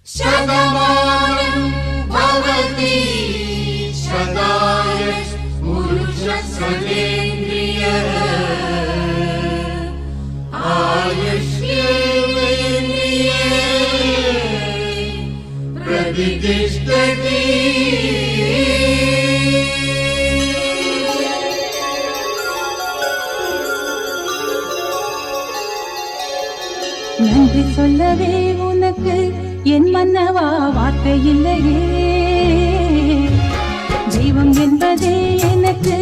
शतमानं भवति शताय पुरुषसतेन्द्रिय आयुष्येन्द्रिये प्रतिष्ठति நன்றி சொல்லவே உனக்கு என் மன்னவா வார்த்தை இல்லையே. தெய்வம் என்பதே எனக்கு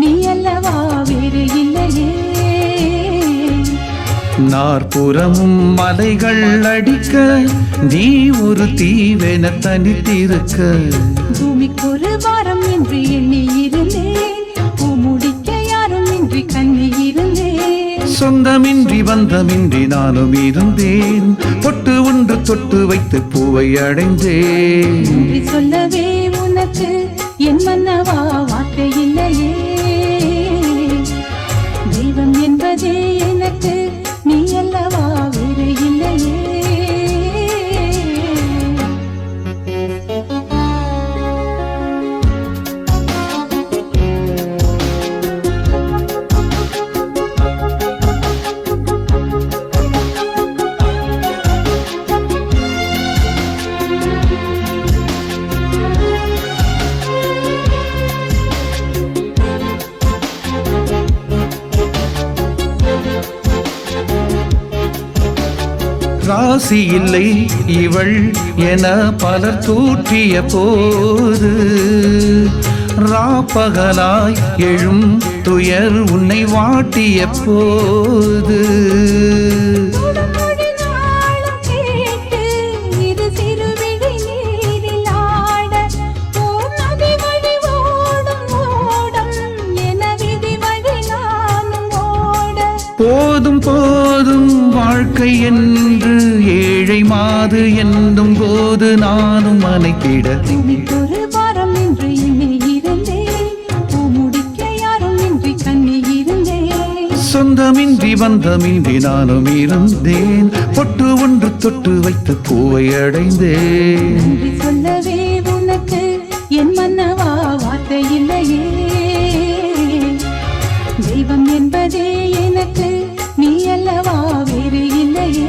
நீ அல்லவா வேறு இல்லையே. நாற்புறமும் மலைகள் அடிக்க நீ ஒரு தீவென தனித்திருக்க பூமிக்கொரு வாரம் என்று எண்ணி இருந்தேன். பூ முடிக்க யாரும் இன்றி கண்ணி இருந்தேன். சொந்தமின்றி வந்தமின்றி நானும் இருந்தேன். தொட்டு ஒன்று தொட்டு வைத்து பூவை அடைந்தேன். நன்றி சொல்லவே உனக்கு என் மன்னவா வார்த்தை இல்லையே. தெய்வம் என்பதே எனக்கு நீ அல்லவா வேறு இல்லையே. ராசி இல்லை இவள் என பலர் தூற்றிய போது ராப்பகலாய் எழும் துயர் உன்னை வாட்டிய போது போதும் போதும் வாழ்க்கை என்று ஏழை மாது என்னும் போது நானும் அணைத்திட ஒரு வாரம் என்று எண்ணி இருந்தேன். பூ முடிக்க யாரும் இன்றி கண்ணி இருந்தேன். சொந்தமின்றி வந்தமின்றி நானும் இருந்தேன். பொட்டு ஒன்று தொட்டு வைத்து பூவை அடைந்தேன். நன்றி சொல்லவே உனக்கு என் மன்னவா வார்த்தை இல்லையே. தெய்வம் என்பதே எனக்கு நீ அல்லவா வேறு இல்லையே.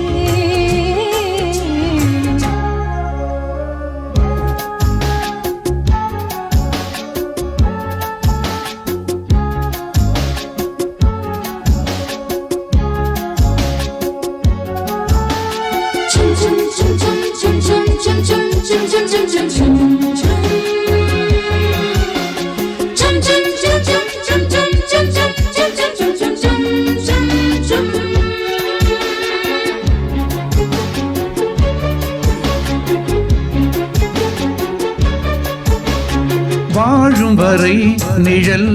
வாழும் வரை நிழல்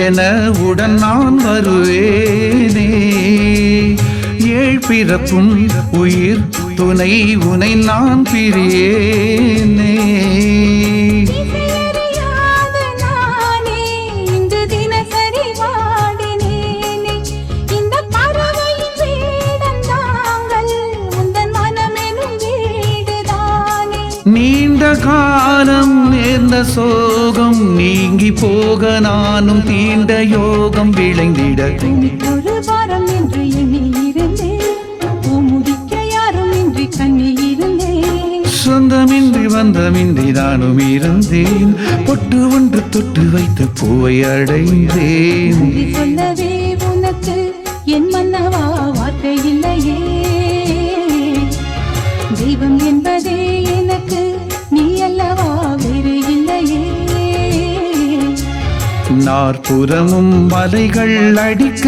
என உடன் நான் வருவேனே. ஏழ் பிறப்பும் உயிர் துணை உனை நான் பிரியேனே. நீண்ட காலம் நேர்ந்த சோகம் நீங்கி போக நானும் தீண்ட யோகம் விளைந்திட ஒரு வாரம் என்று எண்ணி இருந்தேன். பூ முடிக்க யாரும் இன்றி கண்ணி இருந்தேன். சொந்தமின்றி வந்தமின்றி நானும் இருந்தேன். பொட்டு ஒன்று தொட்டு வைத்து பூவை அடைந்தேன். நன்றி சொல்லவே உனக்கு என் மன்னவா வார்த்தை இல்லையே. தெய்வம் என்பதே எனக்கு நீ அல்லவா வேறு இல்லையே. நாற்புறமும் மலைகள் அடிக்க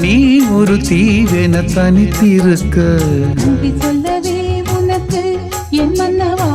நீ ஒரு தீவென தனித்திருக்க நன்றி சொல்லவே உனக்கு என் மன்னவா